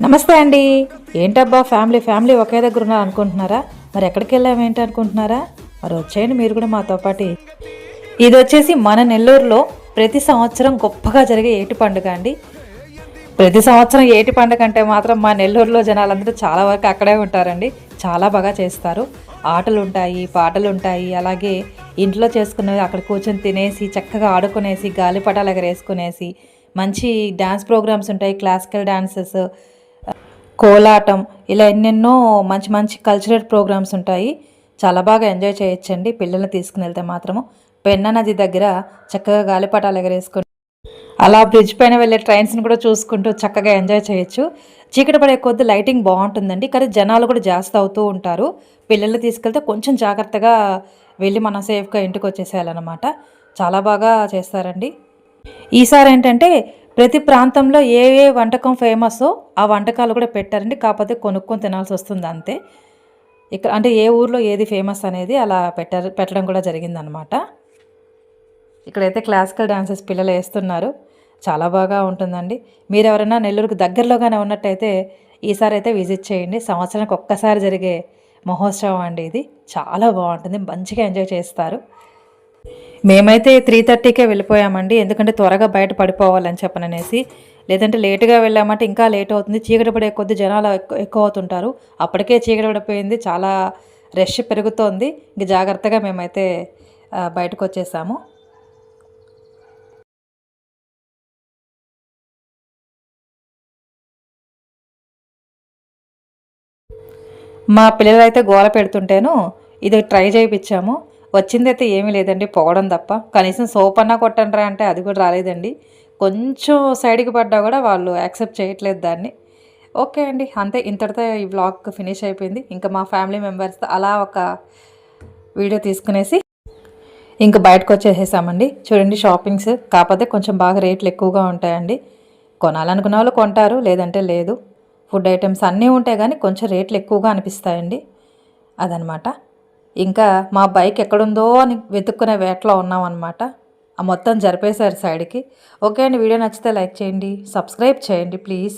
నమస్తే అండి. ఏంటబ్బా ఫ్యామిలీ ఫ్యామిలీ ఒకే దగ్గర ఉన్నారు అనుకుంటున్నారా? మరి ఎక్కడికి వెళ్ళాము ఏంటి అనుకుంటున్నారా? మరి వచ్చేయండి మీరు కూడా మాతో పాటు. ఇది వచ్చేసి మన నెల్లూరులో ప్రతి సంవత్సరం గొప్పగా జరిగే ఏటి పండుగ అండి. ప్రతి సంవత్సరం ఏటి పండుగ అంటే మాత్రం మా నెల్లూరులో జనాలందరూ చాలా వరకు అక్కడే ఉంటారండి. చాలా బాగా చేస్తారు. ఆటలు ఉంటాయి, పాటలు ఉంటాయి. అలాగే ఇంట్లో చేసుకునేవి అక్కడ కూర్చొని తినేసి చక్కగా ఆడుకునేసి గాలిపటాలు ఎగరేసుకునేసి మంచి డ్యాన్స్ ప్రోగ్రామ్స్ ఉంటాయి. క్లాసికల్ డాన్సెస్, కోలాటం, ఇలా ఎన్నెన్నో మంచి మంచి కల్చరల్ ప్రోగ్రామ్స్ ఉంటాయి. చాలా బాగా ఎంజాయ్ చేయొచ్చండి పిల్లల్ని తీసుకుని వెళ్తే మాత్రము. పెన్నా నది దగ్గర చక్కగా గాలిపటాలు ఎగరేసుకొని అలా బ్రిడ్జ్ పైన వెళ్ళే ట్రైన్స్ని కూడా చూసుకుంటూ చక్కగా ఎంజాయ్ చేయొచ్చు. చీకటి పడే కొద్ది లైటింగ్ బాగుంటుందండి, కానీ జనాలు కూడా జాస్తి అవుతూ ఉంటారు. పిల్లల్ని తీసుకెళ్తే కొంచెం జాగ్రత్తగా వెళ్ళి మనం సేఫ్గా ఇంటికి వచ్చేసేయాలన్నమాట. చాలా బాగా చేస్తారండి. ఈసారి ఏంటంటే ప్రతి ప్రాంతంలో ఏ ఏ వంటకం ఫేమస్సో ఆ వంటకాలు కూడా పెట్టారండి. కాకపోతే కొనుక్కొని తినాల్సి వస్తుంది అంతే. ఇక్కడ అంటే ఏ ఊర్లో ఏది ఫేమస్ అనేది అలా పెట్టడం కూడా జరిగిందనమాట. ఇక్కడైతే క్లాసికల్ డాన్సెస్ పిల్లలు వేస్తున్నారు. చాలా బాగా ఉంటుందండి. మీరు ఎవరైనా నెల్లూరుకు దగ్గరలోగానే ఉన్నట్టయితే ఈసారి అయితే విజిట్ చేయండి. సంవత్సరానికి ఒక్కసారి జరిగే మహోత్సవం అండి ఇది. చాలా బాగుంటుంది, మంచిగా ఎంజాయ్ చేస్తారు. మేమైతే 3:30కే వెళ్ళిపోయామండి. ఎందుకంటే త్వరగా బయట పడిపోవాలని చెప్పననేసి. లేదంటే లేటుగా వెళ్ళామంటే ఇంకా లేట్ అవుతుంది. చీకటి పడే కొద్ది జనాలు ఎక్కువ అవుతుంటారు. అప్పటికే చీకటి పడిపోయింది, చాలా రష్ పెరుగుతోంది. ఇంక జాగ్రత్తగా మేమైతే బయటకు వచ్చేసాము. మా పిల్లలైతే గోల పెడుతుంటేను ఇది ట్రై చేయించాము. వచ్చిందైతే ఏమీ లేదండి, పోవడం తప్ప. కనీసం సోప్ అన్నా కొట్టండిరా అంటే అది కూడా రాలేదండి. కొంచెం సైడ్కి పడ్డా కూడా వాళ్ళు యాక్సెప్ట్ చేయట్లేదు దాన్ని. ఓకే అండి, అంతే. ఇంతటితో ఈ వ్లాగ్ ఫినిష్ అయిపోయింది. ఇంకా మా ఫ్యామిలీ మెంబర్స్తో అలా ఒక వీడియో తీసుకునేసి ఇంకా బయటకు వచ్చేసేసామండి. చూడండి షాపింగ్స్, కాకపోతే కొంచెం బాగా రేట్లు ఎక్కువగా ఉంటాయండి. కొనాలనుకున్న వాళ్ళు కొంటారు, లేదంటే లేదు. ఫుడ్ ఐటమ్స్ అన్నీ ఉంటాయి కానీ కొంచెం రేట్లు ఎక్కువగా అనిపిస్తాయండి. అదనమాట. ఇంకా మా బైక్ ఎక్కడుందో అని వెతుక్కునే వేటలో ఉన్నాం అనమాట. ఆ మొత్తం జరిపేశారు సైడ్కి. ఓకే అండి, వీడియో నచ్చితే లైక్ చేయండి, సబ్స్క్రైబ్ చేయండి ప్లీజ్.